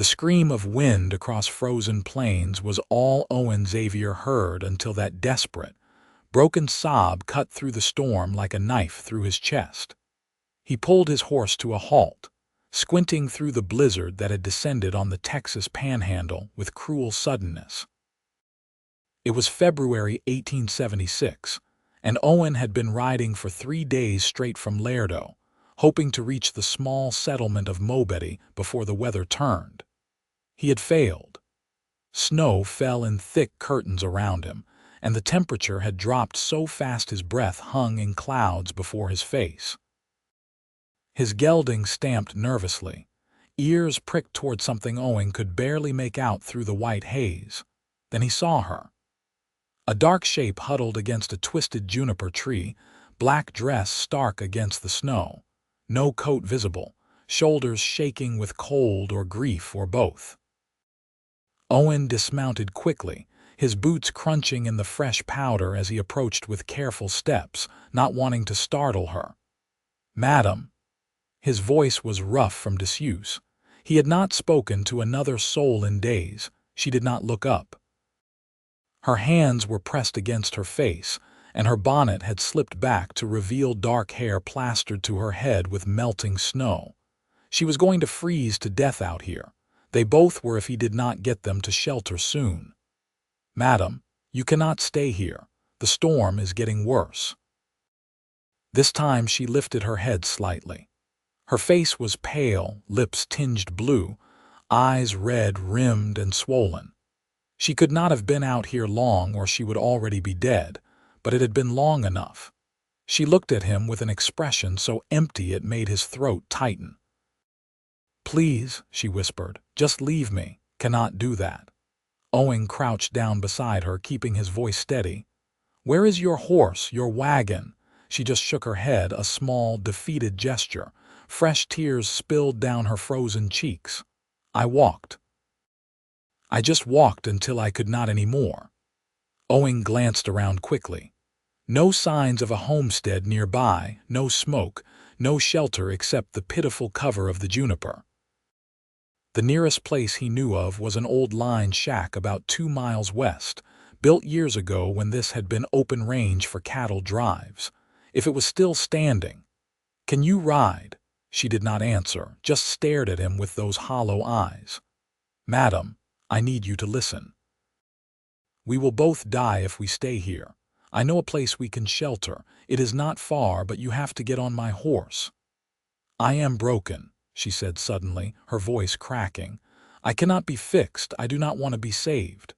The scream of wind across frozen plains was all Owen Xavier heard until that desperate, broken sob cut through the storm like a knife through his chest. He pulled his horse to a halt, squinting through the blizzard that had descended on the Texas panhandle with cruel suddenness. It was February 1876, and Owen had been riding for 3 days straight from Laredo, hoping to reach the small settlement of Mobetty before the weather turned. He had failed. Snow fell in thick curtains around him, and the temperature had dropped so fast his breath hung in clouds before his face. His gelding stamped nervously, ears pricked toward something Owen could barely make out through the white haze. Then he saw her. A dark shape huddled against a twisted juniper tree, black dress stark against the snow, no coat visible, shoulders shaking with cold or grief or both. Owen dismounted quickly, his boots crunching in the fresh powder as he approached with careful steps, not wanting to startle her. "Madam." His voice was rough from disuse. He had not spoken to another soul in days. She did not look up. Her hands were pressed against her face, and her bonnet had slipped back to reveal dark hair plastered to her head with melting snow. She was going to freeze to death out here. They both were if he did not get them to shelter soon. "Madam, you cannot stay here. The storm is getting worse." This time she lifted her head slightly. Her face was pale, lips tinged blue, eyes red-rimmed and swollen. She could not have been out here long or she would already be dead, but it had been long enough. She looked at him with an expression so empty it made his throat tighten. "Please," she whispered, "just leave me. Cannot do that." Owen crouched down beside her, keeping his voice steady. "Where is your horse, your wagon?" She just shook her head, a small, defeated gesture. Fresh tears spilled down her frozen cheeks. "I walked. I just walked until I could not any more." Owen glanced around quickly. No signs of a homestead nearby, no smoke, no shelter except the pitiful cover of the juniper. The nearest place he knew of was an old line shack about 2 miles west, built years ago when this had been open range for cattle drives. If it was still standing. "Can you ride?" She did not answer, just stared at him with those hollow eyes. "Madam, I need you to listen. We will both die if we stay here. I know a place we can shelter. It is not far, but you have to get on my horse." "I am broken," she said suddenly, her voice cracking. "I cannot be fixed. I do not want to be saved."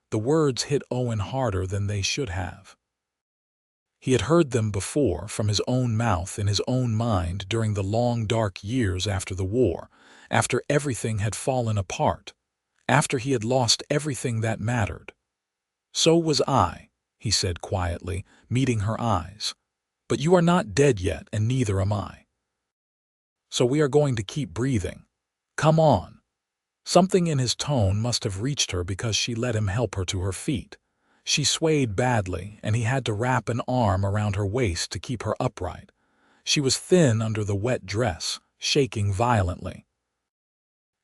The words hit Owen harder than they should have. He had heard them before from his own mouth in his own mind during the long dark years after the war, after everything had fallen apart, after he had lost everything that mattered. "So was I," he said quietly, meeting her eyes. "But you are not dead yet, and neither am I. So we are going to keep breathing. Come on." Something in his tone must have reached her because she let him help her to her feet. She swayed badly, and he had to wrap an arm around her waist to keep her upright. She was thin under the wet dress, shaking violently.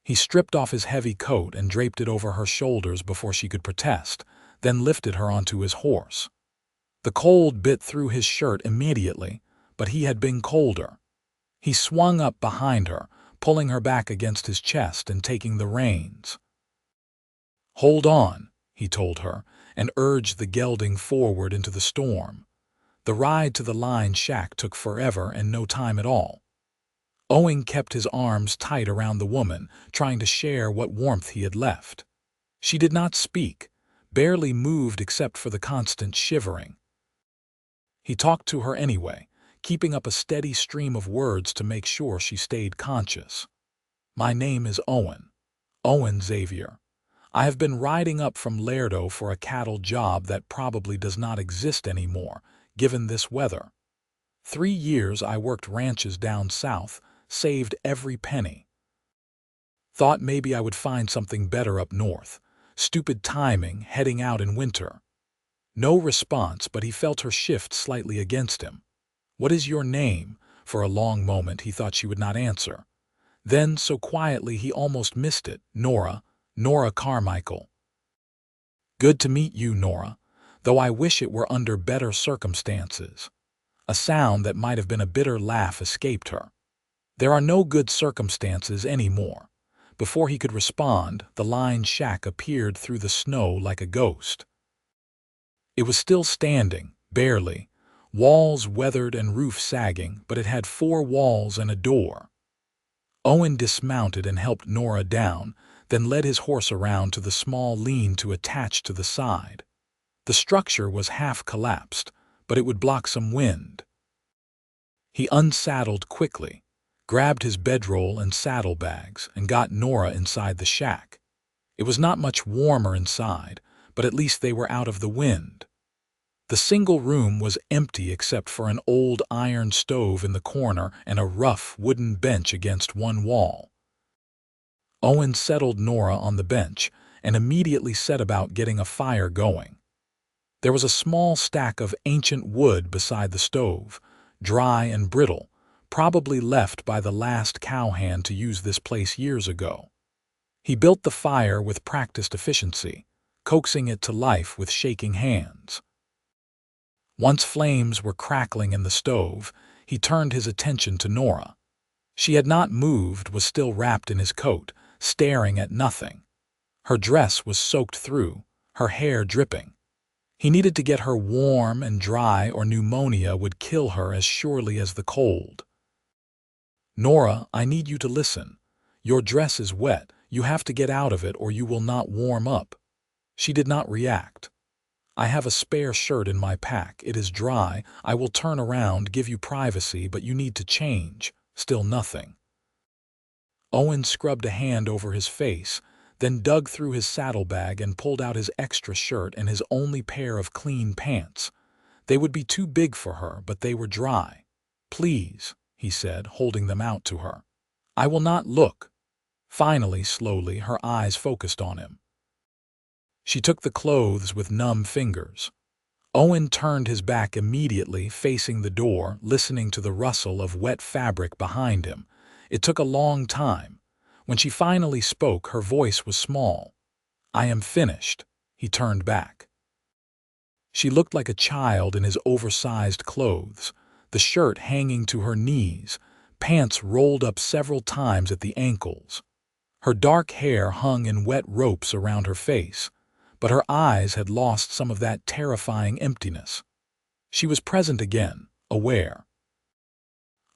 He stripped off his heavy coat and draped it over her shoulders before she could protest, then lifted her onto his horse. The cold bit through his shirt immediately, but he had been colder. He swung up behind her, pulling her back against his chest and taking the reins. "Hold on," he told her, and urged the gelding forward into the storm. The ride to the line shack took forever and no time at all. Owen kept his arms tight around the woman, trying to share what warmth he had left. She did not speak, barely moved except for the constant shivering. He talked to her anyway, keeping up a steady stream of words to make sure she stayed conscious. "My name is Owen. Owen Xavier. I have been riding up from Laredo for a cattle job that probably does not exist anymore, given this weather. 3 years I worked ranches down south, saved every penny. Thought maybe I would find something better up north. Stupid timing, heading out in winter." No response, but he felt her shift slightly against him. "What is your name?" For a long moment he thought she would not answer. Then, so quietly he almost missed it, Nora Carmichael. Good to meet you, Nora, though I wish it were under better circumstances. A sound that might have been a bitter laugh escaped her. There are no good circumstances anymore. Before he could respond, the lined shack appeared through the snow like a ghost. It was still standing, barely, walls weathered and roof sagging, but it had 4 walls and a door. Owen dismounted and helped Nora down, then led his horse around to the small lean-to attached to the side. The structure was half collapsed, but it would block some wind. He unsaddled quickly, grabbed his bedroll and saddlebags, and got Nora inside the shack. It was not much warmer inside, but at least they were out of the wind. The single room was empty except for an old iron stove in the corner and a rough wooden bench against one wall. Owen settled Nora on the bench and immediately set about getting a fire going. There was a small stack of ancient wood beside the stove, dry and brittle, probably left by the last cowhand to use this place years ago. He built the fire with practiced efficiency, coaxing it to life with shaking hands. Once flames were crackling in the stove, he turned his attention to Nora. She had not moved, was still wrapped in his coat, staring at nothing. Her dress was soaked through, her hair dripping. He needed to get her warm and dry or pneumonia would kill her as surely as the cold. Nora, I need you to listen. Your dress is wet. You have to get out of it or you will not warm up. She did not react. I have a spare shirt in my pack. It is dry. I will turn around, give you privacy, but you need to change. Still nothing. Owen scrubbed a hand over his face, then dug through his saddlebag and pulled out his extra shirt and his only pair of clean pants. They would be too big for her, but they were dry. Please, he said, holding them out to her. I will not look. Finally, slowly, her eyes focused on him. She took the clothes with numb fingers. Owen turned his back immediately, facing the door, listening to the rustle of wet fabric behind him. It took a long time. When she finally spoke, her voice was small. I am finished. He turned back. She looked like a child in his oversized clothes, the shirt hanging to her knees, pants rolled up several times at the ankles. Her dark hair hung in wet ropes around her face, but her eyes had lost some of that terrifying emptiness. She was present again, aware.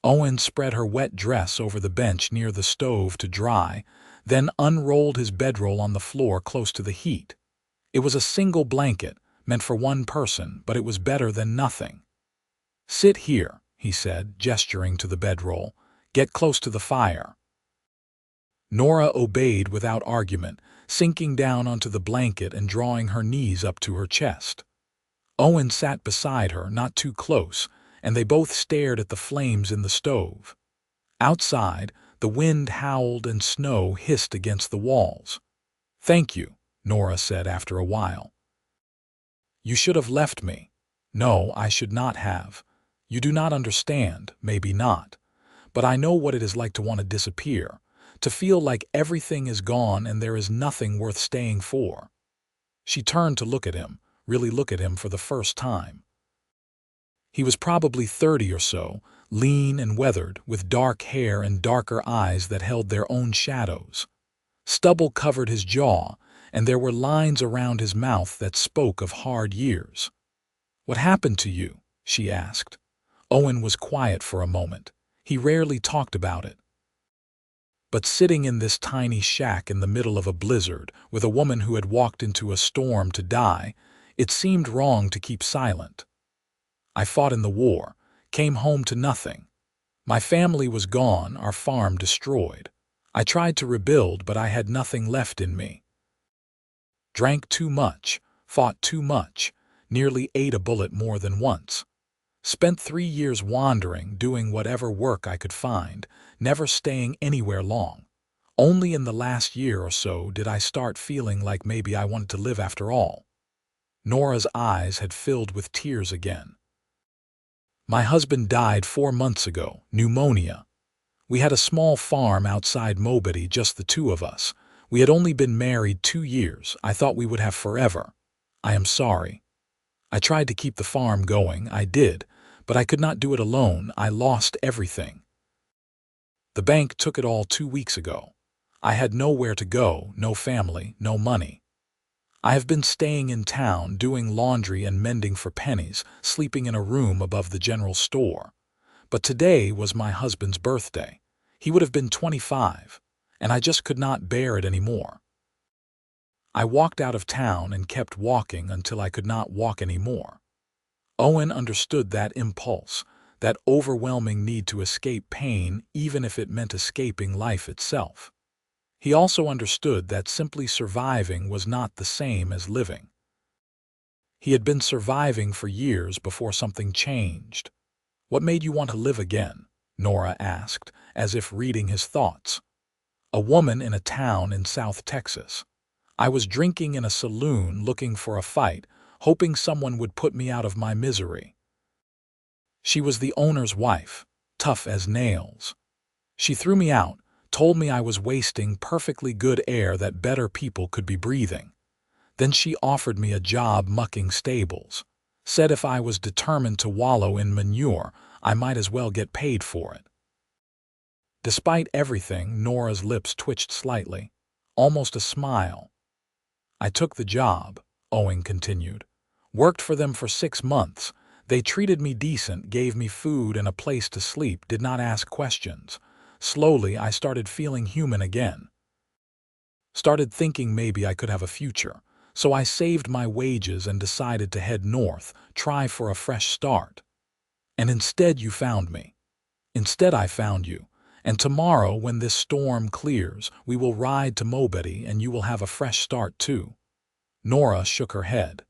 Owen spread her wet dress over the bench near the stove to dry, then unrolled his bedroll on the floor close to the heat. It was a single blanket, meant for one person, but it was better than nothing. Sit here, he said, gesturing to the bedroll. Get close to the fire. Nora obeyed without argument, sinking down onto the blanket and drawing her knees up to her chest. Owen sat beside her, not too close, and they both stared at the flames in the stove. Outside, the wind howled and snow hissed against the walls. Thank you, Nora said after a while. You should have left me. No, I should not have. You do not understand, maybe not. But I know what it is like to want to disappear, to feel like everything is gone and there is nothing worth staying for. She turned to look at him, really look at him for the first time. He was probably 30 or so, lean and weathered, with dark hair and darker eyes that held their own shadows. Stubble covered his jaw, and there were lines around his mouth that spoke of hard years. What happened to you? She asked. Owen was quiet for a moment. He rarely talked about it. But sitting in this tiny shack in the middle of a blizzard, with a woman who had walked into a storm to die, it seemed wrong to keep silent. I fought in the war, came home to nothing. My family was gone, our farm destroyed. I tried to rebuild, but I had nothing left in me. Drank too much, fought too much, nearly ate a bullet more than once. Spent 3 years wandering, doing whatever work I could find, never staying anywhere long. Only in the last year or so did I start feeling like maybe I wanted to live after all. Nora's eyes had filled with tears again. My husband died 4 months ago, pneumonia. We had a small farm outside Mobity, just the two of us. We had only been married 2 years. I thought we would have forever. I am sorry. I tried to keep the farm going, I did, but I could not do it alone. I lost everything. The bank took it all 2 weeks ago. I had nowhere to go, no family, no money. I have been staying in town, doing laundry and mending for pennies, sleeping in a room above the general store. But today was my husband's birthday. He would have been 25, and I just could not bear it anymore. I walked out of town and kept walking until I could not walk anymore. Owen understood that impulse, that overwhelming need to escape pain, even if it meant escaping life itself. He also understood that simply surviving was not the same as living. He had been surviving for years before something changed. "What made you want to live again?" Nora asked, as if reading his thoughts. "A woman in a town in South Texas. I was drinking in a saloon looking for a fight, hoping someone would put me out of my misery. She was the owner's wife, tough as nails. She threw me out, told me I was wasting perfectly good air that better people could be breathing. Then she offered me a job mucking stables. Said if I was determined to wallow in manure, I might as well get paid for it." Despite everything, Nora's lips twitched slightly, almost a smile. "I took the job," Owen continued. "Worked for them for 6 months. They treated me decent, gave me food and a place to sleep, did not ask questions. Slowly, I started feeling human again. Started thinking maybe I could have a future. So I saved my wages and decided to head north, try for a fresh start. And instead you found me. Instead I found you. And tomorrow, when this storm clears, we will ride to Mobity and you will have a fresh start too." Nora shook her head.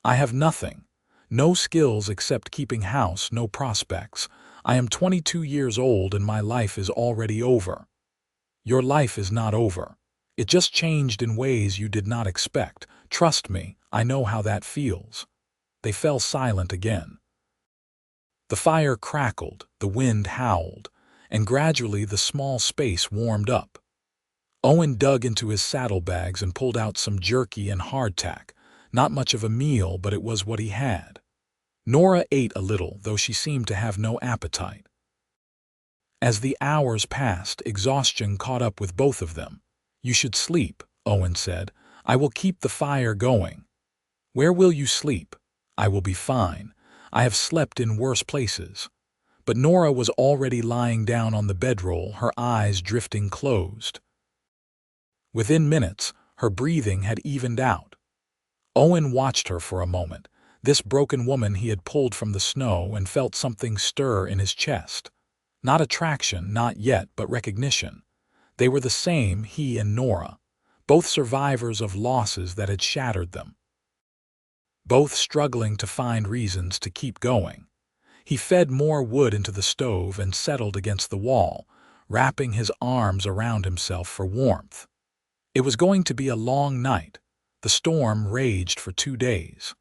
"I have nothing. No skills except keeping house, no prospects. I am 22 years old and my life is already over." "Your life is not over. It just changed in ways you did not expect. Trust me, I know how that feels." They fell silent again. The fire crackled, the wind howled, and gradually the small space warmed up. Owen dug into his saddlebags and pulled out some jerky and hardtack. Not much of a meal, but it was what he had. Nora ate a little, though she seemed to have no appetite. As the hours passed, exhaustion caught up with both of them. "You should sleep," Owen said. "I will keep the fire going." "Where will you sleep?" "I will be fine. I have slept in worse places." But Nora was already lying down on the bedroll, her eyes drifting closed. Within minutes, her breathing had evened out. Owen watched her for a moment, this broken woman he had pulled from the snow, and felt something stir in his chest. Not attraction, not yet, but recognition. They were the same, he and Nora, both survivors of losses that had shattered them. Both struggling to find reasons to keep going. He fed more wood into the stove and settled against the wall, wrapping his arms around himself for warmth. It was going to be a long night. The storm raged for 2 days.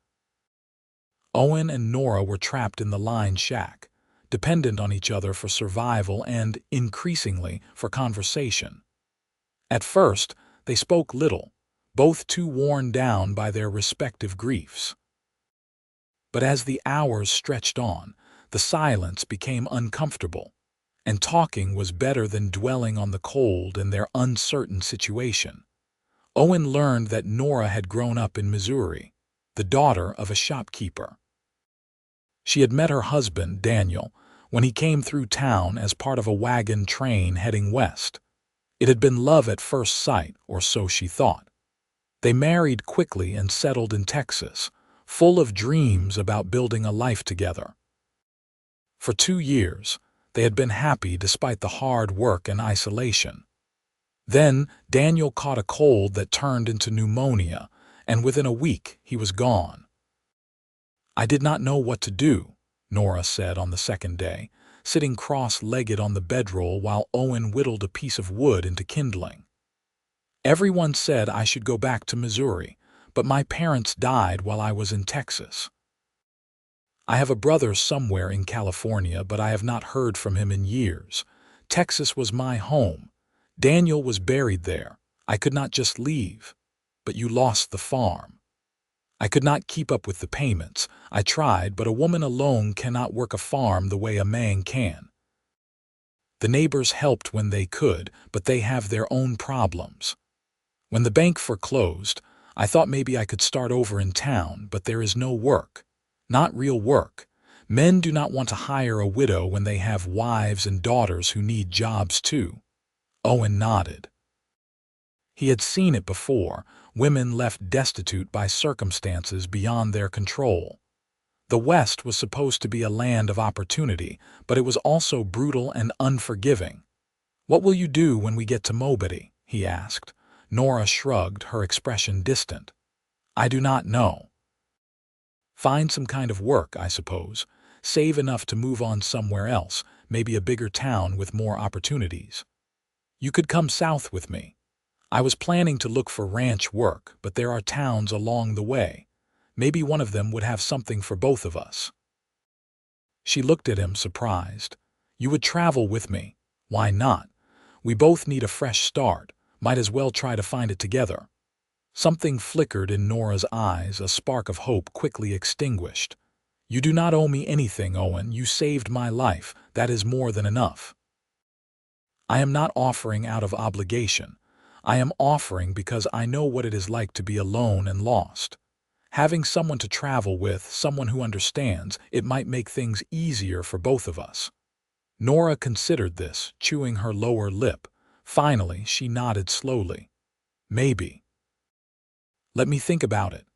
Owen and Nora were trapped in the line shack, dependent on each other for survival and, increasingly, for conversation. At first, they spoke little, both too worn down by their respective griefs. But as the hours stretched on, the silence became uncomfortable, and talking was better than dwelling on the cold and their uncertain situation. Owen learned that Nora had grown up in Missouri, the daughter of a shopkeeper. She had met her husband, Daniel, when he came through town as part of a wagon train heading west. It had been love at first sight, or so she thought. They married quickly and settled in Texas, full of dreams about building a life together. For 2 years, they had been happy despite the hard work and isolation. Then, Daniel caught a cold that turned into pneumonia, and within a week he was gone. "I did not know what to do," Nora said on the second day, sitting cross-legged on the bedroll while Owen whittled a piece of wood into kindling. "Everyone said I should go back to Missouri, but my parents died while I was in Texas. I have a brother somewhere in California, but I have not heard from him in years. Texas was my home. Daniel was buried there. I could not just leave. But you lost the farm. I could not keep up with the payments. I tried, but a woman alone cannot work a farm the way a man can. The neighbors helped when they could, but they have their own problems. When the bank foreclosed, I thought maybe I could start over in town, but there is no work. Not real work. Men do not want to hire a widow when they have wives and daughters who need jobs too. Owen nodded. He had seen it before, women left destitute by circumstances beyond their control. The West was supposed to be a land of opportunity, but it was also brutal and unforgiving. "What will you do when we get to Mobity?" he asked. Nora shrugged, her expression distant. "I do not know. Find some kind of work, I suppose. Save enough to move on somewhere else, maybe a bigger town with more opportunities. You could come south with me. I was planning to look for ranch work, but there are towns along the way. Maybe one of them would have something for both of us." She looked at him, surprised. "You would travel with me. Why not? We both need a fresh start. Might as well try to find it together." Something flickered in Nora's eyes, a spark of hope quickly extinguished. "You do not owe me anything, Owen. You saved my life. That is more than enough. I am not offering out of obligation. I am offering because I know what it is like to be alone and lost. Having someone to travel with, someone who understands, it might make things easier for both of us." Nora considered this, chewing her lower lip. Finally, she nodded slowly. "Maybe. Let me think about it."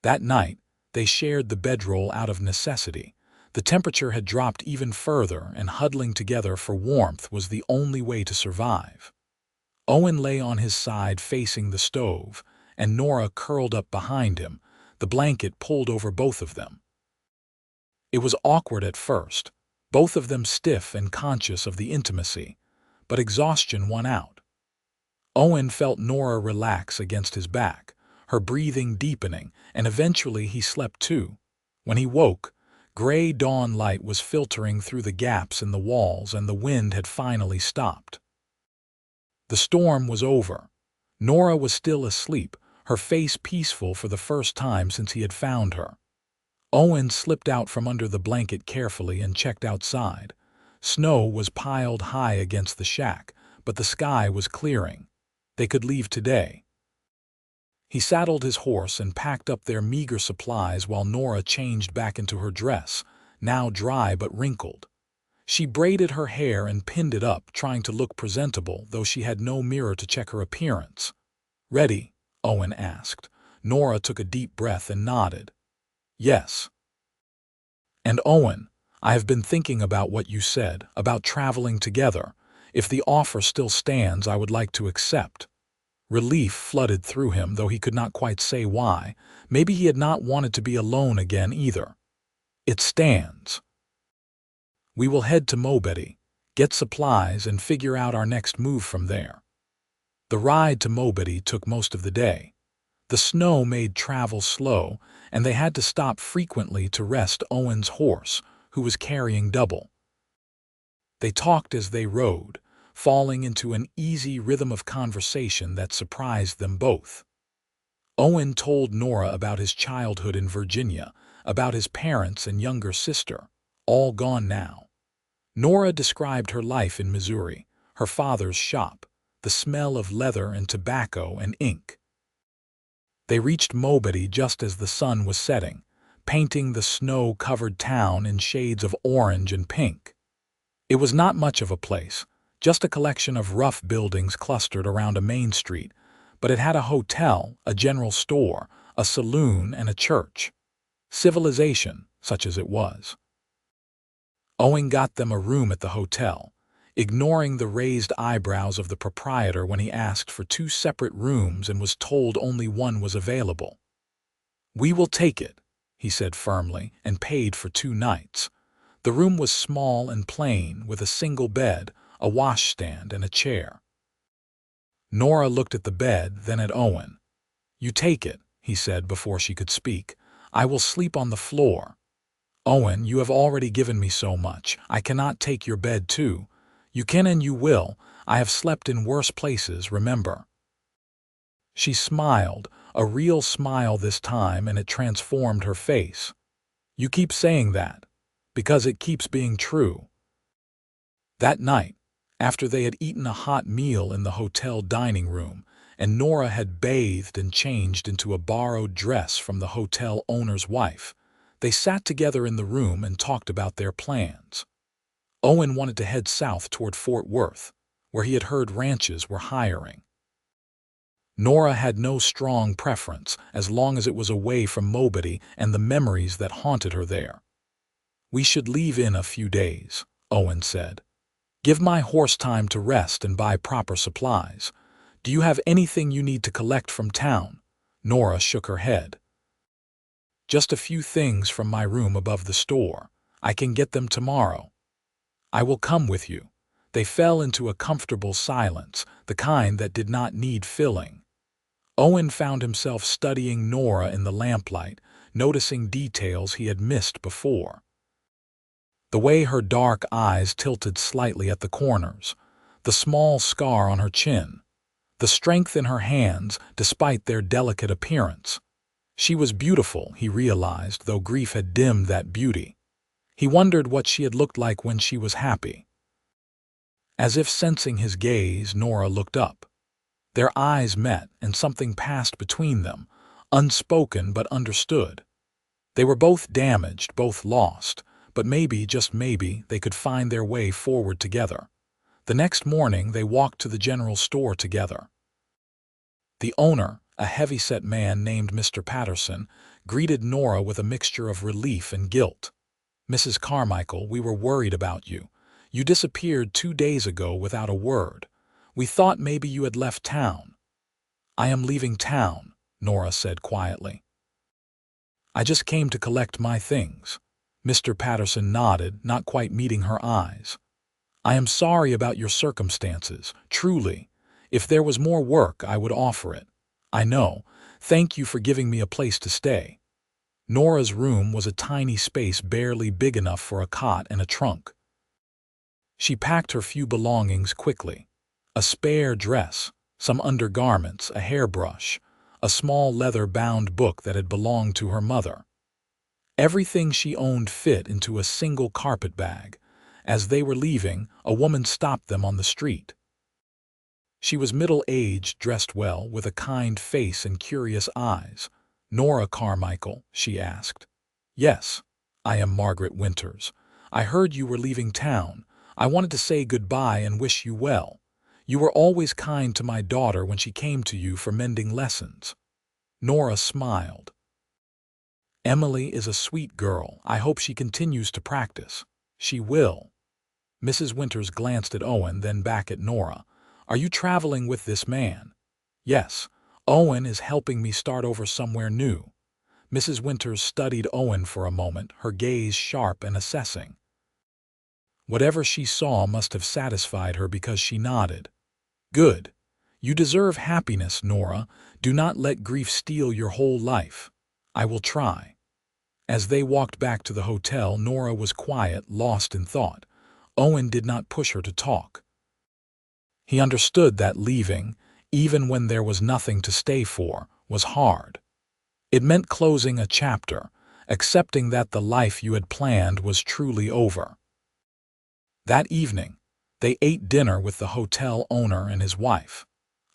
That night, they shared the bedroll out of necessity. The temperature had dropped even further, and huddling together for warmth was the only way to survive. Owen lay on his side facing the stove, and Nora curled up behind him, the blanket pulled over both of them. It was awkward at first, both of them stiff and conscious of the intimacy, but exhaustion won out. Owen felt Nora relax against his back, her breathing deepening, and eventually he slept too. When he woke, gray dawn light was filtering through the gaps in the walls and the wind had finally stopped. The storm was over. Nora was still asleep, her face peaceful for the first time since he had found her. Owen slipped out from under the blanket carefully and checked outside. Snow was piled high against the shack, but the sky was clearing. They could leave today. He saddled his horse and packed up their meager supplies while Nora changed back into her dress, now dry but wrinkled. She braided her hair and pinned it up, trying to look presentable, though she had no mirror to check her appearance. "Ready?" Owen asked. Nora took a deep breath and nodded. "Yes." "And Owen, I have been thinking about what you said, about traveling together. If the offer still stands, I would like to accept." Relief flooded through him, though he could not quite say why. Maybe he had not wanted to be alone again either. "It stands. We will head to Mobity, get supplies, and figure out our next move from there." The ride to Mobity took most of the day. The snow made travel slow, and they had to stop frequently to rest Owen's horse, who was carrying double. They talked as they rode, falling into an easy rhythm of conversation that surprised them both. Owen told Nora about his childhood in Virginia, about his parents and younger sister, all gone now. Nora described her life in Missouri, her father's shop, the smell of leather and tobacco and ink. They reached Mobity just as the sun was setting, painting the snow-covered town in shades of orange and pink. It was not much of a place, just a collection of rough buildings clustered around a main street, but it had a hotel, a general store, a saloon, and a church. Civilization, such as it was. Owen got them a room at the hotel, ignoring the raised eyebrows of the proprietor when he asked for 2 separate rooms and was told only one was available. "We will take it," he said firmly, and paid for 2 nights. The room was small and plain, with a single bed, a washstand, and a chair. Nora looked at the bed, then at Owen. "You take it," he said before she could speak. "I will sleep on the floor." "Owen, you have already given me so much. I cannot take your bed too. You can and you will. I have slept in worse places, remember." She smiled, a real smile this time, and it transformed her face. "You keep saying that, because it keeps being true." That night, after they had eaten a hot meal in the hotel dining room, and Nora had bathed and changed into a borrowed dress from the hotel owner's wife, they sat together in the room and talked about their plans. Owen wanted to head south toward Fort Worth, where he had heard ranches were hiring. Nora had no strong preference as long as it was away from Mobity and the memories that haunted her there. "We should leave in a few days," Owen said. "Give my horse time to rest and buy proper supplies. Do you have anything you need to collect from town?" Nora shook her head. "Just a few things from my room above the store. I can get them tomorrow." "I will come with you." They fell into a comfortable silence, the kind that did not need filling. Owen found himself studying Nora in the lamplight, noticing details he had missed before. The way her dark eyes tilted slightly at the corners, the small scar on her chin, the strength in her hands despite their delicate appearance. She was beautiful, he realized, though grief had dimmed that beauty. He wondered what she had looked like when she was happy. As if sensing his gaze, Nora looked up. Their eyes met, and something passed between them, unspoken but understood. They were both damaged, both lost, but maybe, just maybe, they could find their way forward together. The next morning they walked to the general store together. The owner, a heavy-set man named Mr. Patterson, greeted Nora with a mixture of relief and guilt. "Mrs. Carmichael, we were worried about you. You disappeared 2 days ago without a word. We thought maybe you had left town." "I am leaving town," Nora said quietly. "I just came to collect my things." Mr. Patterson nodded, not quite meeting her eyes. "I am sorry about your circumstances, truly. If there was more work, I would offer it. I know. Thank you for giving me a place to stay." Nora's room was a tiny space barely big enough for a cot and a trunk. She packed her few belongings quickly. A spare dress, some undergarments, a hairbrush, a small leather-bound book that had belonged to her mother. Everything she owned fit into a single carpet bag. As they were leaving, a woman stopped them on the street. She was middle-aged, dressed well, with a kind face and curious eyes. "Nora Carmichael?" she asked. "Yes, I am Margaret Winters. I heard you were leaving town. I wanted to say goodbye and wish you well. You were always kind to my daughter when she came to you for mending lessons." Nora smiled. "Emily is a sweet girl. I hope she continues to practice." "She will." Mrs. Winters glanced at Owen, then back at Nora. "Are you traveling with this man?" "Yes. Owen is helping me start over somewhere new." Mrs. Winters studied Owen for a moment, her gaze sharp and assessing. Whatever she saw must have satisfied her because she nodded. "Good. You deserve happiness, Nora. Do not let grief steal your whole life." "I will try." As they walked back to the hotel, Nora was quiet, lost in thought. Owen did not push her to talk. He understood that leaving, even when there was nothing to stay for, was hard. It meant closing a chapter, accepting that the life you had planned was truly over. That evening, they ate dinner with the hotel owner and his wife,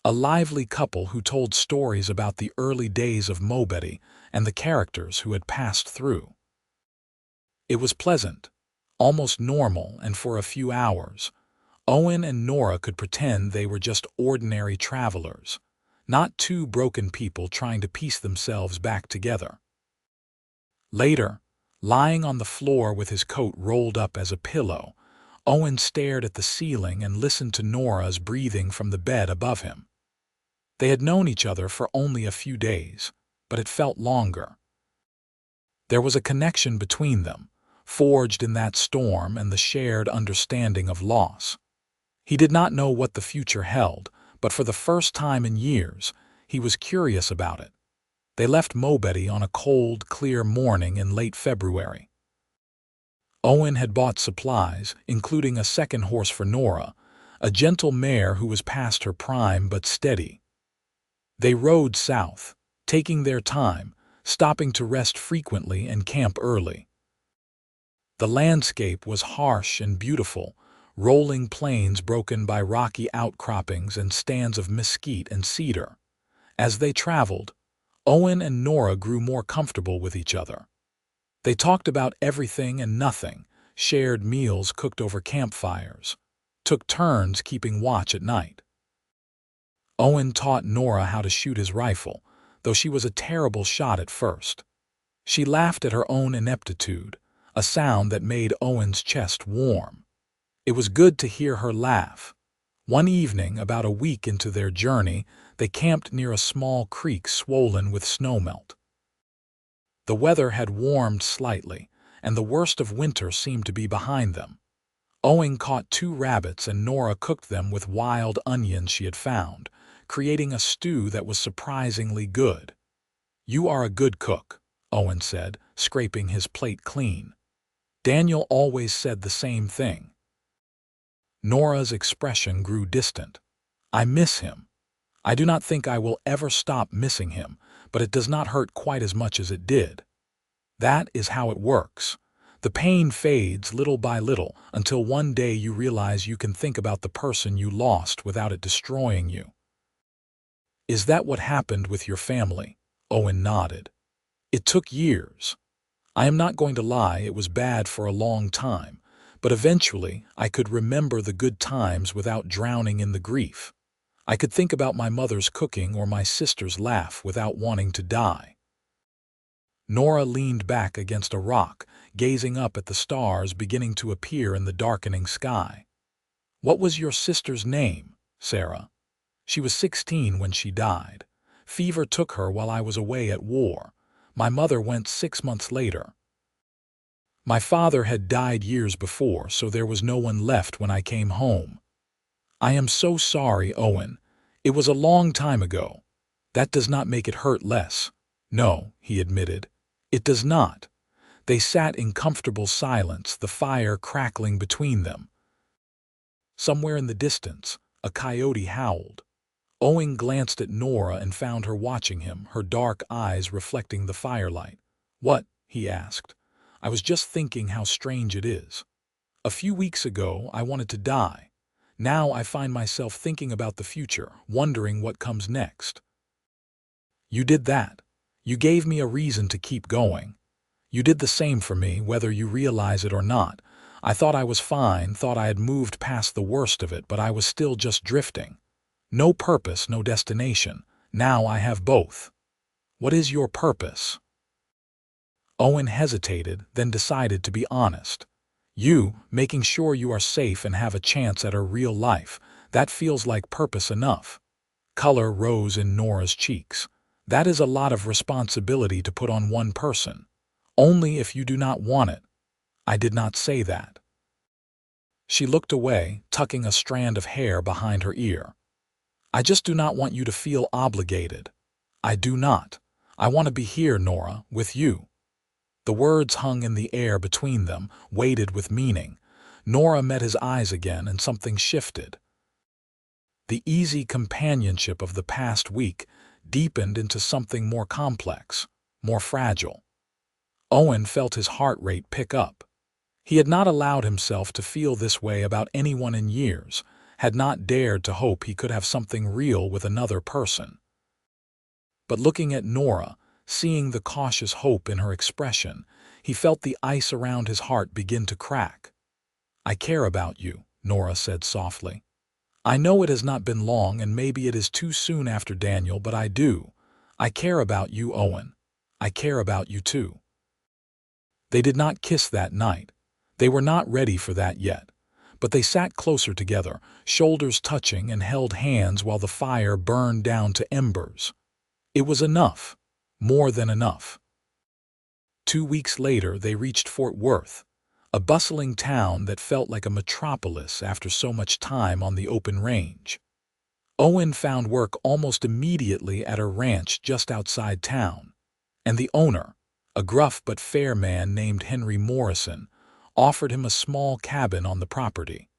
a lively couple who told stories about the early days of Mobity and the characters who had passed through. It was pleasant, almost normal, and for a few hours, Owen and Nora could pretend they were just ordinary travelers, not two broken people trying to piece themselves back together. Later, lying on the floor with his coat rolled up as a pillow, Owen stared at the ceiling and listened to Nora's breathing from the bed above him. They had known each other for only a few days, but it felt longer. There was a connection between them, forged in that storm and the shared understanding of loss. He did not know what the future held, but for the first time in years, he was curious about it. They left Mobity on a cold, clear morning in late February. Owen had bought supplies, including a second horse for Nora, a gentle mare who was past her prime but steady. They rode south, taking their time, stopping to rest frequently and camp early. The landscape was harsh and beautiful, rolling plains broken by rocky outcroppings and stands of mesquite and cedar. As they traveled, Owen and Nora grew more comfortable with each other. They talked about everything and nothing, shared meals cooked over campfires, took turns keeping watch at night. Owen taught Nora how to shoot his rifle, though she was a terrible shot at first. She laughed at her own ineptitude, a sound that made Owen's chest warm. It was good to hear her laugh. One evening, about a week into their journey, they camped near a small creek swollen with snowmelt. The weather had warmed slightly, and the worst of winter seemed to be behind them. Owen caught 2 rabbits and Nora cooked them with wild onions she had found, creating a stew that was surprisingly good. "You are a good cook," Owen said, scraping his plate clean. "Daniel always said the same thing." Nora's expression grew distant. "I miss him. I do not think I will ever stop missing him, but it does not hurt quite as much as it did." That is how it works. The pain fades little by little until one day you realize you can think about the person you lost without it destroying you. "Is that what happened with your family?" Owen nodded. "It took years. I am not going to lie, it was bad for a long time, but eventually I could remember the good times without drowning in the grief. I could think about my mother's cooking or my sister's laugh without wanting to die." Nora leaned back against a rock, gazing up at the stars beginning to appear in the darkening sky. "What was your sister's name, Sarah?" "She was 16 when she died. Fever took her while I was away at war. My mother went 6 months later. My father had died years before, so there was no one left when I came home." "I am so sorry, Owen. It was a long time ago. That does not make it hurt less." "No," he admitted. "It does not." They sat in comfortable silence, the fire crackling between them. Somewhere in the distance, a coyote howled. Owen glanced at Nora and found her watching him, her dark eyes reflecting the firelight. "What?" he asked. "I was just thinking how strange it is. A few weeks ago, I wanted to die. Now I find myself thinking about the future, wondering what comes next." "You did that. You gave me a reason to keep going. You did the same for me, whether you realize it or not. I thought I was fine, thought I had moved past the worst of it, but I was still just drifting. No purpose, no destination. Now I have both." "What is your purpose?" Owen hesitated, then decided to be honest. "You, making sure you are safe and have a chance at a real life. That feels like purpose enough." Color rose in Nora's cheeks. "That is a lot of responsibility to put on one person. Only if you do not want it." "I did not say that." She looked away, tucking a strand of hair behind her ear. "I just do not want you to feel obligated." "I do not. I want to be here, Nora, with you." The words hung in the air between them, weighted with meaning. Nora met his eyes again and something shifted. The easy companionship of the past week deepened into something more complex, more fragile. Owen felt his heart rate pick up. He had not allowed himself to feel this way about anyone in years, had not dared to hope he could have something real with another person. But looking at Nora, seeing the cautious hope in her expression, he felt the ice around his heart begin to crack. "I care about you," Nora said softly. "I know it has not been long and maybe it is too soon after Daniel, but I do. I care about you, Owen. I care about you too." They did not kiss that night. They were not ready for that yet. But they sat closer together, shoulders touching, and held hands while the fire burned down to embers. It was enough. More than enough. 2 weeks later, they reached Fort Worth, a bustling town that felt like a metropolis after so much time on the open range. Owen found work almost immediately at a ranch just outside town, and the owner, a gruff but fair man named Henry Morrison, offered him a small cabin on the property.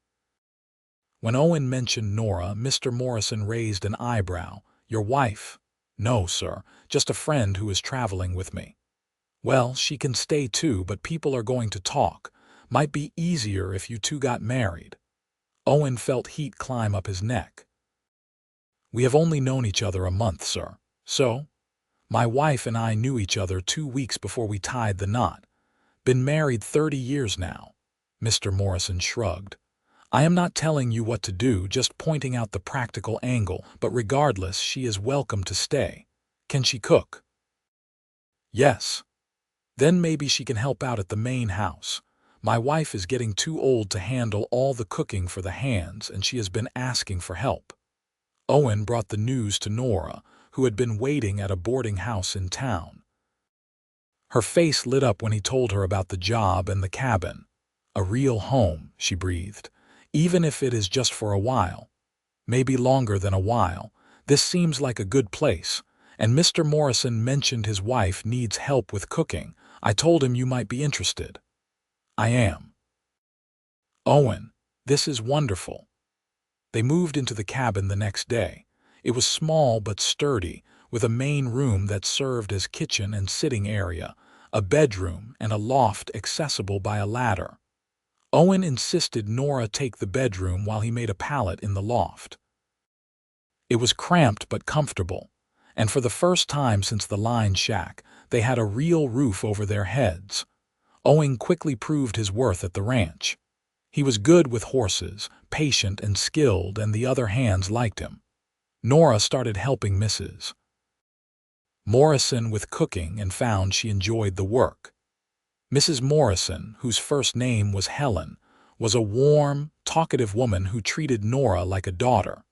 When Owen mentioned Nora, Mr. Morrison raised an eyebrow. "Your wife?" "No, sir, just a friend who is traveling with me." "Well, she can stay too, but people are going to talk. Might be easier if you two got married." Owen felt heat climb up his neck. "We have only known each other a month, sir." "So?" "My wife and I knew each other 2 weeks before we tied the knot. Been married 30 years now." Mr. Morrison shrugged. "I am not telling you what to do, just pointing out the practical angle, but regardless, she is welcome to stay. Can she cook?" "Yes." "Then maybe she can help out at the main house. My wife is getting too old to handle all the cooking for the hands, and she has been asking for help." Owen brought the news to Nora, who had been waiting at a boarding house in town. Her face lit up when he told her about the job and the cabin. "A real home," she breathed. "Even if it is just for a while. Maybe longer than a while. This seems like a good place. And Mr. Morrison mentioned his wife needs help with cooking. I told him you might be interested." "I am." "Owen, this is wonderful." They moved into the cabin the next day. It was small but sturdy, with a main room that served as kitchen and sitting area, a bedroom, and a loft accessible by a ladder. Owen insisted Nora take the bedroom while he made a pallet in the loft. It was cramped but comfortable, and for the first time since the line shack, they had a real roof over their heads. Owen quickly proved his worth at the ranch. He was good with horses, patient and skilled, and the other hands liked him. Nora started helping Mrs. Morrison with cooking and found she enjoyed the work. Mrs. Morrison, whose first name was Helen, was a warm, talkative woman who treated Nora like a daughter.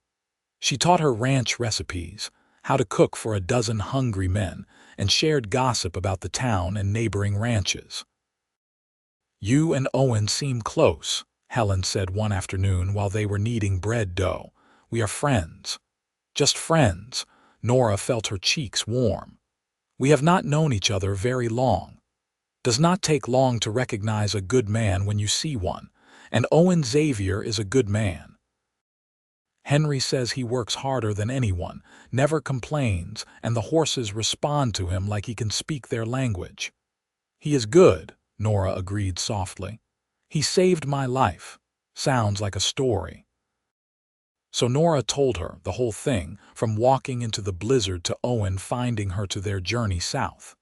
She taught her ranch recipes, how to cook for a dozen hungry men, and shared gossip about the town and neighboring ranches. "You and Owen seem close," Helen said one afternoon while they were kneading bread dough. "We are friends." "Just friends." Nora felt her cheeks warm. "We have not known each other very long. Does not take long to recognize a good man when you see one, and Owen Xavier is a good man. Henry says he works harder than anyone, never complains, and the horses respond to him like he can speak their language." "He is good," Nora agreed softly. "He saved my life." Sounds like a story. So Nora told her the whole thing, from walking into the blizzard to Owen finding her to their journey south.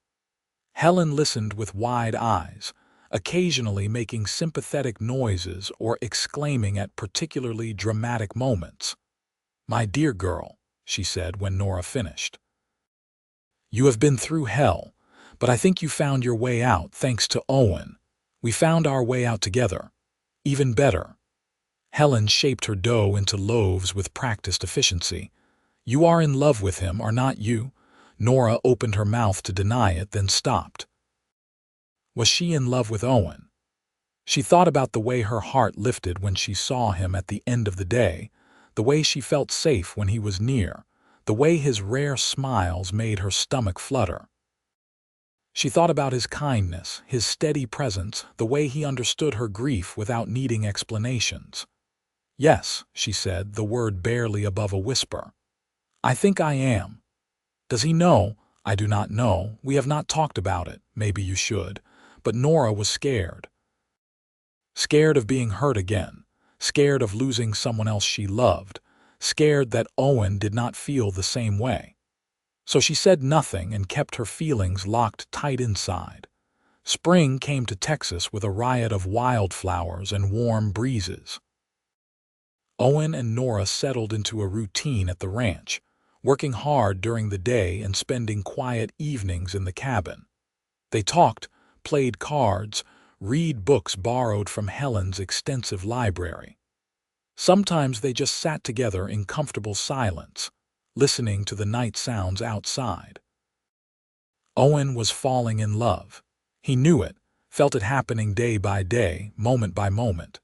Helen listened with wide eyes, occasionally making sympathetic noises or exclaiming at particularly dramatic moments. "My dear girl," she said when Nora finished, "you have been through hell, but I think you found your way out thanks to Owen. We found our way out together. Even better." Helen shaped her dough into loaves with practiced efficiency. "You are in love with him, are not you?" Nora opened her mouth to deny it, then stopped. Was she in love with Owen? She thought about the way her heart lifted when she saw him at the end of the day, the way she felt safe when he was near, the way his rare smiles made her stomach flutter. She thought about his kindness, his steady presence, the way he understood her grief without needing explanations. "Yes," she said, the word barely above a whisper. "I think I am." "Does he know?" "I do not know. We have not talked about it. Maybe you should." But Nora was scared. Scared of being hurt again. Scared of losing someone else she loved. Scared that Owen did not feel the same way. So she said nothing and kept her feelings locked tight inside. Spring came to Texas with a riot of wildflowers and warm breezes. Owen and Nora settled into a routine at the ranch, working hard during the day and spending quiet evenings in the cabin. They talked, played cards, read books borrowed from Helen's extensive library. Sometimes they just sat together in comfortable silence, listening to the night sounds outside. Owen was falling in love. He knew it, felt it happening day by day, moment by moment.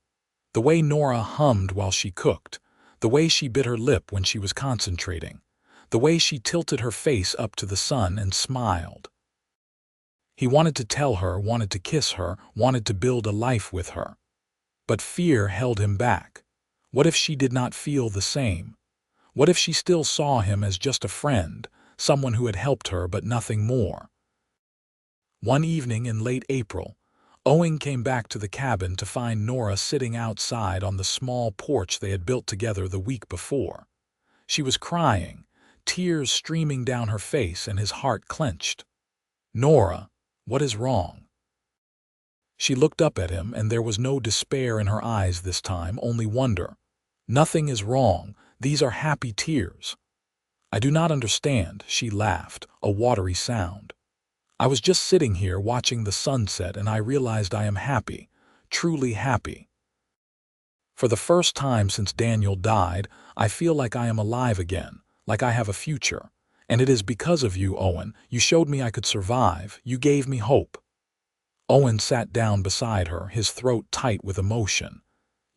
The way Nora hummed while she cooked, the way she bit her lip when she was concentrating, the way she tilted her face up to the sun and smiled. He wanted to tell her, wanted to kiss her, wanted to build a life with her. But fear held him back. What if she did not feel the same? What if she still saw him as just a friend, someone who had helped her but nothing more? One evening in late April, Owen came back to the cabin to find Nora sitting outside on the small porch they had built together the week before. She was crying, tears streaming down her face, and his heart clenched. "Nora, what is wrong?" She looked up at him, and there was no despair in her eyes this time, only wonder. "Nothing is wrong. These are happy tears." "I do not understand," she laughed, a watery sound. "I was just sitting here watching the sunset, and I realized I am happy, truly happy. For the first time since Daniel died, I feel like I am alive again, like I have a future. And it is because of you, Owen. You showed me I could survive. You gave me hope." Owen sat down beside her, his throat tight with emotion.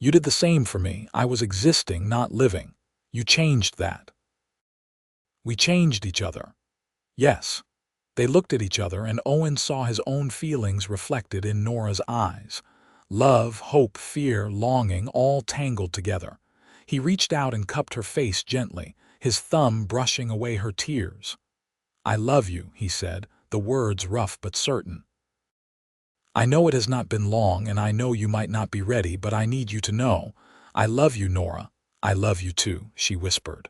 "You did the same for me. I was existing, not living. You changed that." "We changed each other." "Yes." They looked at each other, and Owen saw his own feelings reflected in Nora's eyes. Love, hope, fear, longing, all tangled together. He reached out and cupped her face gently, his thumb brushing away her tears. "I love you," he said, the words rough but certain. "I know it has not been long, and I know you might not be ready, but I need you to know. I love you, Nora. I love you too," she whispered.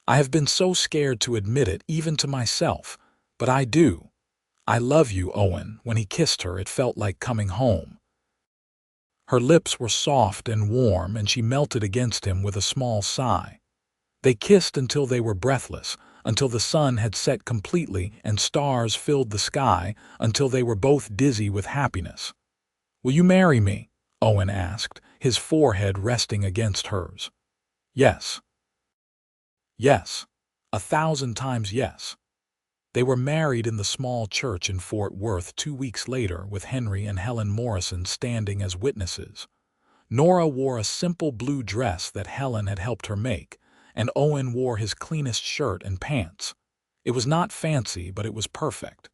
"I have been so scared to admit it, even to myself. But I do. I love you, Owen." When he kissed her, it felt like coming home. Her lips were soft and warm, and she melted against him with a small sigh. They kissed until they were breathless, until the sun had set completely and stars filled the sky, until they were both dizzy with happiness. "Will you marry me?" Owen asked, his forehead resting against hers. "Yes." "Yes. 1,000 times yes." They were married in the small church in Fort Worth 2 weeks later, with Henry and Helen Morrison standing as witnesses. Nora wore a simple blue dress that Helen had helped her make, and Owen wore his cleanest shirt and pants. It was not fancy, but it was perfect.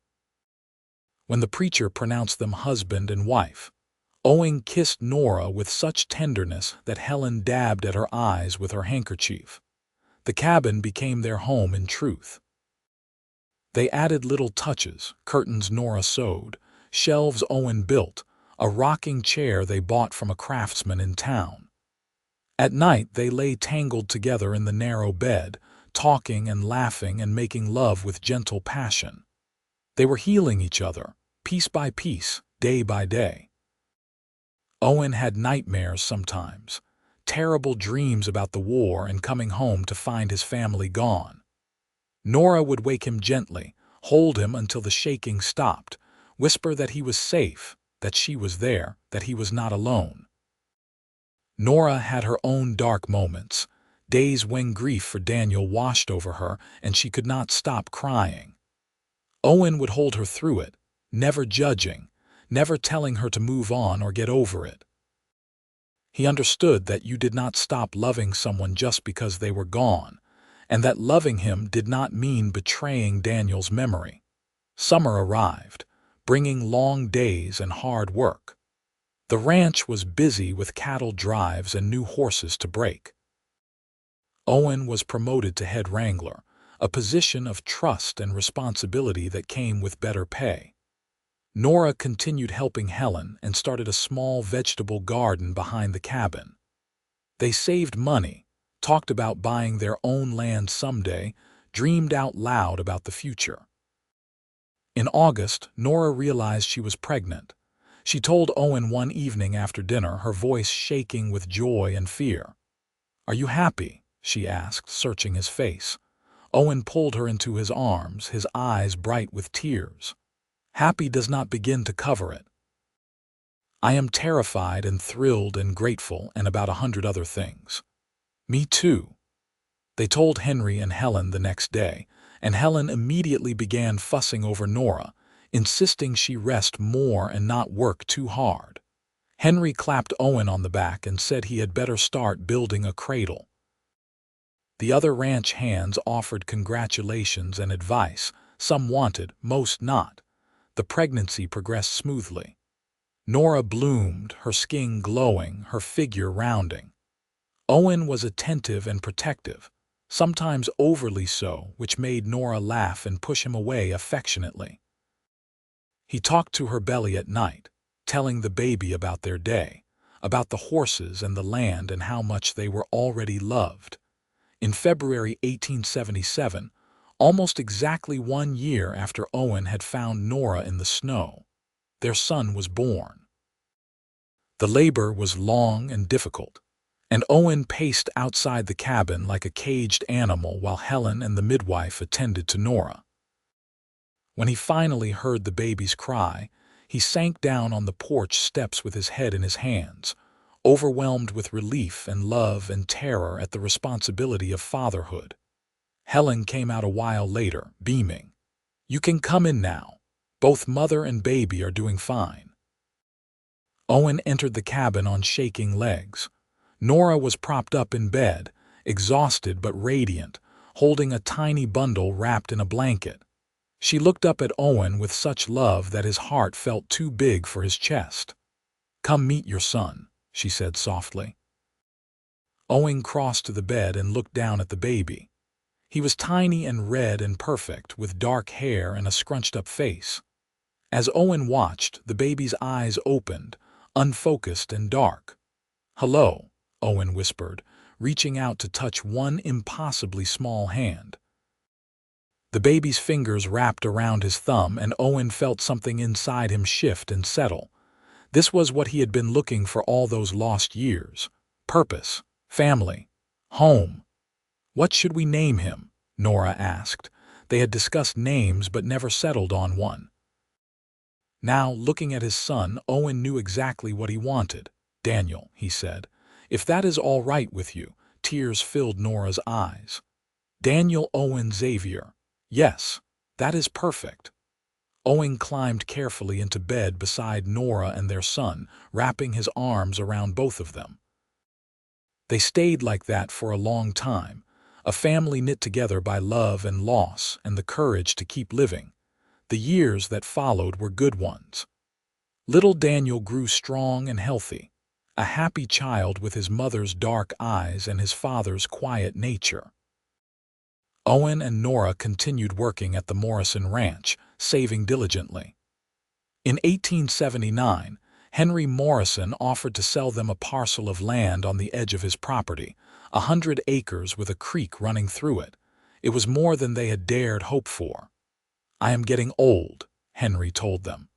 When the preacher pronounced them husband and wife, Owen kissed Nora with such tenderness that Helen dabbed at her eyes with her handkerchief. The cabin became their home in truth. They added little touches: curtains Nora sewed, shelves Owen built, a rocking chair they bought from a craftsman in town. At night they lay tangled together in the narrow bed, talking and laughing and making love with gentle passion. They were healing each other, piece by piece, day by day. Owen had nightmares sometimes, terrible dreams about the war and coming home to find his family gone. Nora would wake him gently, hold him until the shaking stopped, whisper that he was safe, that she was there, that he was not alone. Nora had her own dark moments, days when grief for Daniel washed over her and she could not stop crying. Owen would hold her through it, never judging, never telling her to move on or get over it. He understood that you did not stop loving someone just because they were gone, and that loving him did not mean betraying Daniel's memory. Summer arrived, bringing long days and hard work. The ranch was busy with cattle drives and new horses to break. Owen was promoted to head wrangler, a position of trust and responsibility that came with better pay. Nora continued helping Helen and started a small vegetable garden behind the cabin. They saved money, talked about buying their own land someday, dreamed out loud about the future. In August, Nora realized she was pregnant. She told Owen one evening after dinner, her voice shaking with joy and fear. "Are you happy?" she asked, searching his face. Owen pulled her into his arms, his eyes bright with tears. "Happy does not begin to cover it. I am terrified and thrilled and grateful and about 100 other things." "Me too." They told Henry and Helen the next day, and Helen immediately began fussing over Nora, insisting she rest more and not work too hard. Henry clapped Owen on the back and said he had better start building a cradle. The other ranch hands offered congratulations and advice. Some wanted, most not. The pregnancy progressed smoothly. Nora bloomed, her skin glowing, her figure rounding. Owen was attentive and protective, sometimes overly so, which made Nora laugh and push him away affectionately. He talked to her belly at night, telling the baby about their day, about the horses and the land and how much they were already loved. In February 1877, almost exactly 1 year after Owen had found Nora in the snow, their son was born. The labor was long and difficult, and Owen paced outside the cabin like a caged animal while Helen and the midwife attended to Nora. When he finally heard the baby's cry, he sank down on the porch steps with his head in his hands, overwhelmed with relief and love and terror at the responsibility of fatherhood. Helen came out a while later, beaming. "You can come in now. Both mother and baby are doing fine." Owen entered the cabin on shaking legs. Nora was propped up in bed, exhausted but radiant, holding a tiny bundle wrapped in a blanket. She looked up at Owen with such love that his heart felt too big for his chest. "Come meet your son," she said softly. Owen crossed to the bed and looked down at the baby. He was tiny and red and perfect, with dark hair and a scrunched-up face. As Owen watched, the baby's eyes opened, unfocused and dark. "Hello," Owen whispered, reaching out to touch one impossibly small hand. The baby's fingers wrapped around his thumb, and Owen felt something inside him shift and settle. This was what he had been looking for all those lost years. Purpose, family, home. "What should we name him?" Nora asked. They had discussed names but never settled on one. Now, looking at his son, Owen knew exactly what he wanted. "Daniel," he said. "If that is all right with you." Tears filled Nora's eyes. "Daniel Owen Xavier. Yes, that is perfect." Owen climbed carefully into bed beside Nora and their son, wrapping his arms around both of them. They stayed like that for a long time, a family knit together by love and loss and the courage to keep living. The years that followed were good ones. Little Daniel grew strong and healthy, a happy child with his mother's dark eyes and his father's quiet nature. Owen and Nora continued working at the Morrison Ranch, saving diligently. In 1879, Henry Morrison offered to sell them a parcel of land on the edge of his property, 100 acres with a creek running through it. It was more than they had dared hope for. "I am getting old," Henry told them.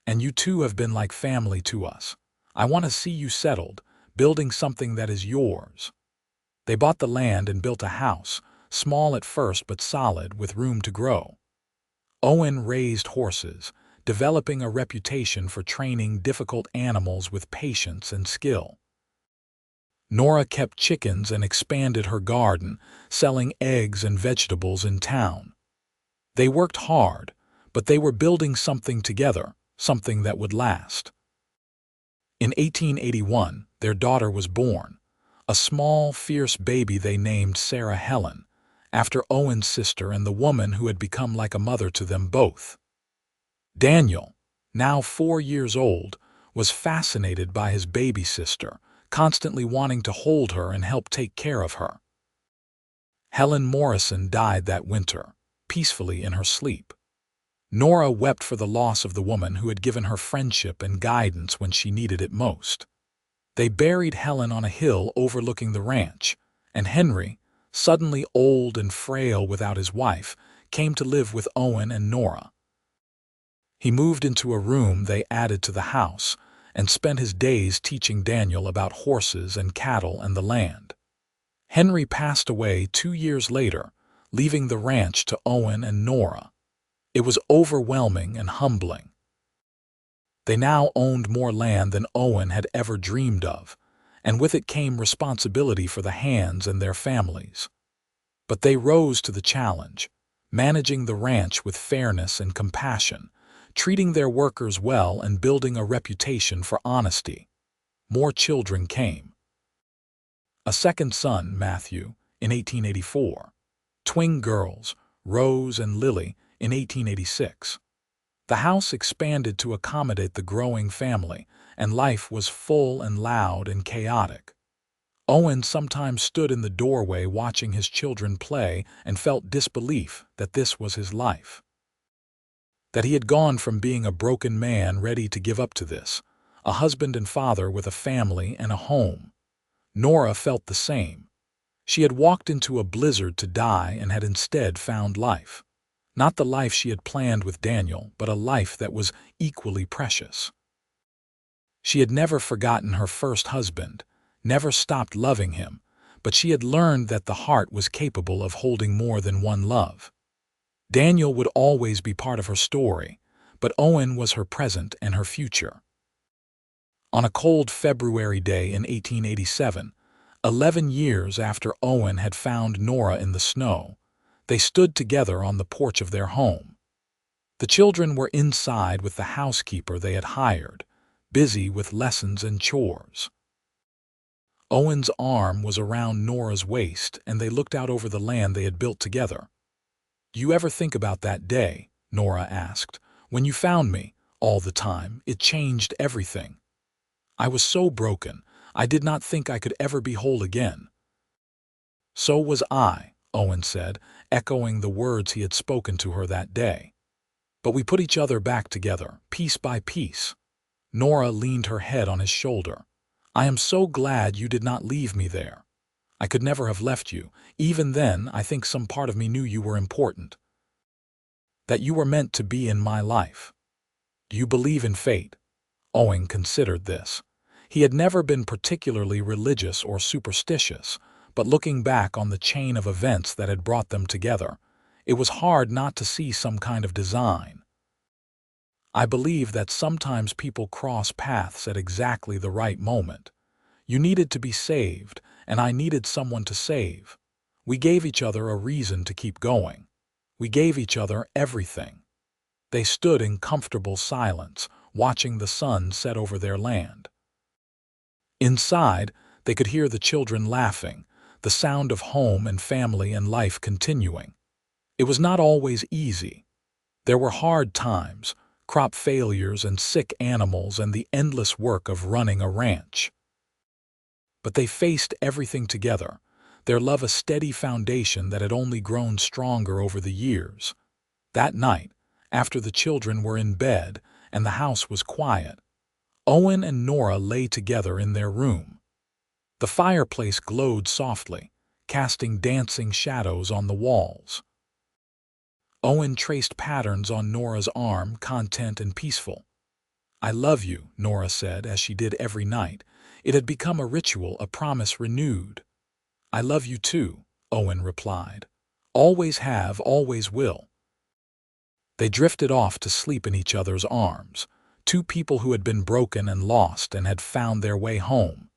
"And you two have been like family to us. I want to see you settled, building something that is yours." They bought the land and built a house, small at first but solid, with room to grow. Owen raised horses, developing a reputation for training difficult animals with patience and skill. Nora kept chickens and expanded her garden, selling eggs and vegetables in town. They worked hard, but they were building something together, something that would last. In 1881, their daughter was born, a small, fierce baby they named Sarah Helen, after Owen's sister and the woman who had become like a mother to them both. Daniel, now 4 years old, was fascinated by his baby sister, constantly wanting to hold her and help take care of her. Helen Morrison died that winter, peacefully in her sleep. Nora wept for the loss of the woman who had given her friendship and guidance when she needed it most. They buried Helen on a hill overlooking the ranch, and Henry, suddenly old and frail without his wife, came to live with Owen and Nora. He moved into a room they added to the house and spent his days teaching Daniel about horses and cattle and the land. Henry passed away 2 years later, leaving the ranch to Owen and Nora. It was overwhelming and humbling. They now owned more land than Owen had ever dreamed of, and with it came responsibility for the hands and their families. But they rose to the challenge, managing the ranch with fairness and compassion, treating their workers well and building a reputation for honesty. More children came. A second son, Matthew, in 1884. Twin girls, Rose and Lily, in 1886. The house expanded to accommodate the growing family, and life was full and loud and chaotic. Owen sometimes stood in the doorway watching his children play and felt disbelief that this was his life. That he had gone from being a broken man ready to give up to this, a husband and father with a family and a home. Nora felt the same. She had walked into a blizzard to die and had instead found life. Not the life she had planned with Daniel, but a life that was equally precious. She had never forgotten her first husband, never stopped loving him, but she had learned that the heart was capable of holding more than one love. Daniel would always be part of her story, but Owen was her present and her future. On a cold February day in 1887, 11 years after Owen had found Nora in the snow, they stood together on the porch of their home. The children were inside with the housekeeper they had hired, busy with lessons and chores. Owen's arm was around Nora's waist, and they looked out over the land they had built together. "Do you ever think about that day?" Nora asked. "When you found me, all the time, it changed everything. I was so broken, I did not think I could ever be whole again." "So was I," Owen said, echoing the words he had spoken to her that day. "But we put each other back together, piece by piece." Nora leaned her head on his shoulder. "I am so glad you did not leave me there. I could never have left you. Even then, I think some part of me knew you were important, that you were meant to be in my life." "Do you believe in fate?" Owen considered this. He had never been particularly religious or superstitious, but looking back on the chain of events that had brought them together, it was hard not to see some kind of design. "I believe that sometimes people cross paths at exactly the right moment. You needed to be saved, and I needed someone to save. We gave each other a reason to keep going. We gave each other everything." They stood in comfortable silence, watching the sun set over their land. Inside, they could hear the children laughing, the sound of home and family and life continuing. It was not always easy. There were hard times, crop failures and sick animals and the endless work of running a ranch. But they faced everything together, their love a steady foundation that had only grown stronger over the years. That night, after the children were in bed and the house was quiet, Owen and Nora lay together in their room. The fireplace glowed softly, casting dancing shadows on the walls. Owen traced patterns on Nora's arm, content and peaceful. "I love you," Nora said, as she did every night. It had become a ritual, a promise renewed. "I love you too," Owen replied. "Always have, always will." They drifted off to sleep in each other's arms, two people who had been broken and lost and had found their way home.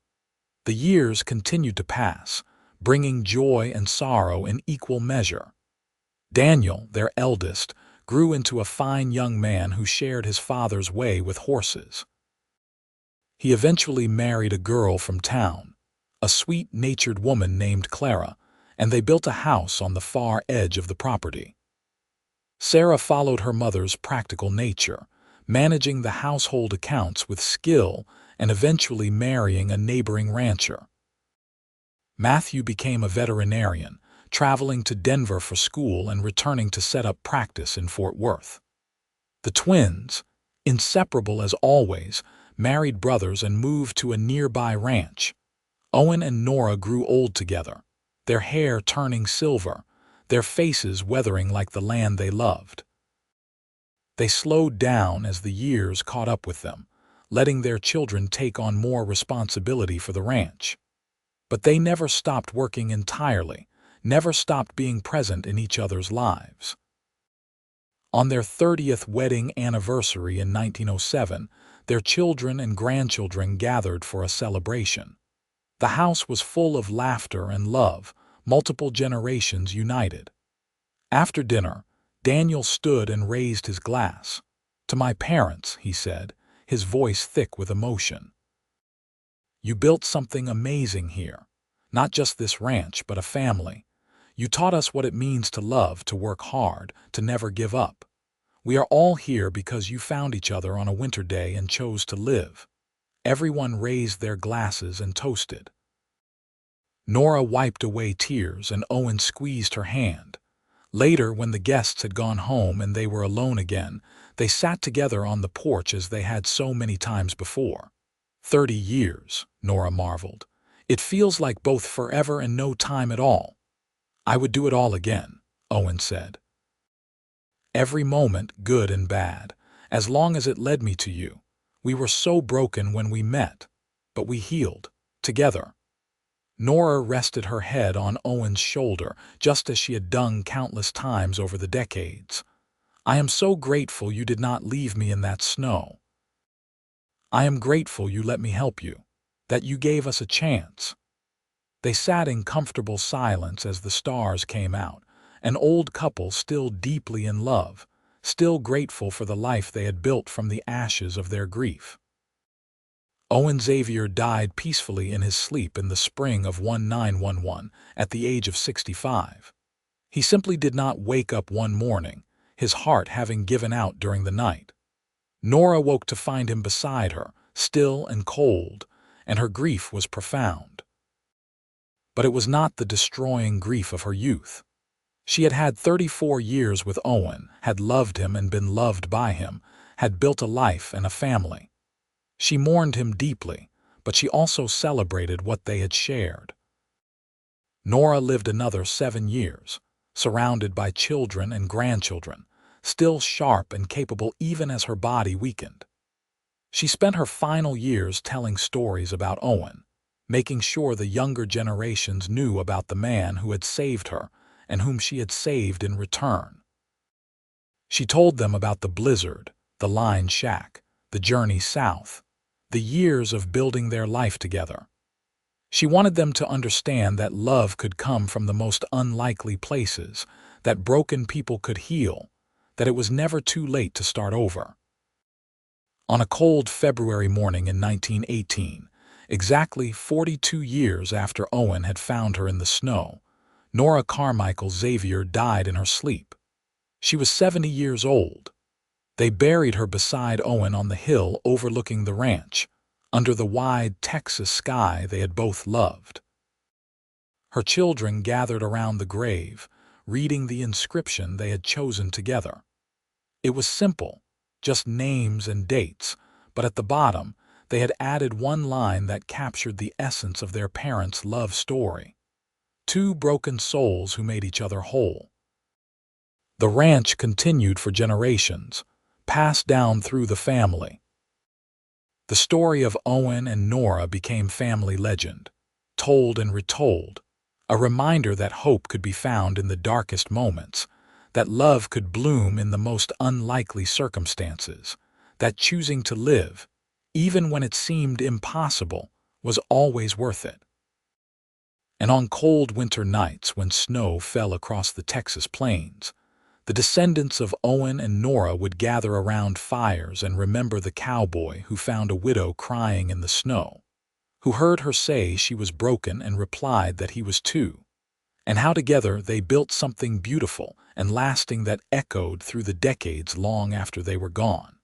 The years continued to pass, bringing joy and sorrow in equal measure. Daniel, their eldest, grew into a fine young man who shared his father's way with horses. He eventually married a girl from town, a sweet-natured woman named Clara, and they built a house on the far edge of the property. Sarah followed her mother's practical nature, managing the household accounts with skill and eventually marrying a neighboring rancher. Matthew became a veterinarian, traveling to Denver for school and returning to set up practice in Fort Worth. The twins, inseparable as always, married brothers and moved to a nearby ranch. Owen and Nora grew old together, their hair turning silver, their faces weathering like the land they loved. They slowed down as the years caught up with them, letting their children take on more responsibility for the ranch. But they never stopped working entirely, never stopped being present in each other's lives. On their 30th wedding anniversary in 1907, their children and grandchildren gathered for a celebration. The house was full of laughter and love, multiple generations united. After dinner, Daniel stood and raised his glass. "To my parents," he said, his voice thick with emotion. "You built something amazing here. Not just this ranch, but a family. You taught us what it means to love, to work hard, to never give up. We are all here because you found each other on a winter day and chose to live." Everyone raised their glasses and toasted. Nora wiped away tears and Owen squeezed her hand. Later, when the guests had gone home and they were alone again, they sat together on the porch as they had so many times before. 30 years, Nora marveled. It feels like both forever and no time at all. "I would do it all again," Owen said. "Every moment, good and bad, as long as it led me to you. We were so broken when we met, but we healed, together." Nora rested her head on Owen's shoulder, just as she had done countless times over the decades. "I am so grateful you did not leave me in that snow. I am grateful you let me help you, that you gave us a chance." They sat in comfortable silence as the stars came out, an old couple still deeply in love, still grateful for the life they had built from the ashes of their grief. Owen Xavier died peacefully in his sleep in the spring of 1911 at the age of 65. He simply did not wake up one morning, his heart having given out during the night. Nora woke to find him beside her, still and cold, and her grief was profound. But it was not the destroying grief of her youth. She had had 34 years with Owen, had loved him and been loved by him, had built a life and a family. She mourned him deeply, but she also celebrated what they had shared. Nora lived another 7 years, surrounded by children and grandchildren, still sharp and capable even as her body weakened. She spent her final years telling stories about Owen, making sure the younger generations knew about the man who had saved her and whom she had saved in return. She told them about the blizzard, the line shack, the journey south, the years of building their life together. She wanted them to understand that love could come from the most unlikely places, that broken people could heal, that it was never too late to start over. On a cold February morning in 1918, exactly 42 years after Owen had found her in the snow, Nora Carmichael Xavier died in her sleep. She was 70 years old. They buried her beside Owen on the hill overlooking the ranch, under the wide Texas sky they had both loved. Her children gathered around the grave, reading the inscription they had chosen together. It was simple, just names and dates, but at the bottom they had added one line that captured the essence of their parents' love story. Two broken souls who made each other whole. The ranch continued for generations, passed down through the family. The story of Owen and Nora became family legend, told and retold, a reminder that hope could be found in the darkest moments, that love could bloom in the most unlikely circumstances, that choosing to live, even when it seemed impossible, was always worth it. And on cold winter nights when snow fell across the Texas plains, the descendants of Owen and Nora would gather around fires and remember the cowboy who found a widow crying in the snow, who heard her say she was broken and replied that he was too, and how together they built something beautiful and lasting that echoed through the decades long after they were gone.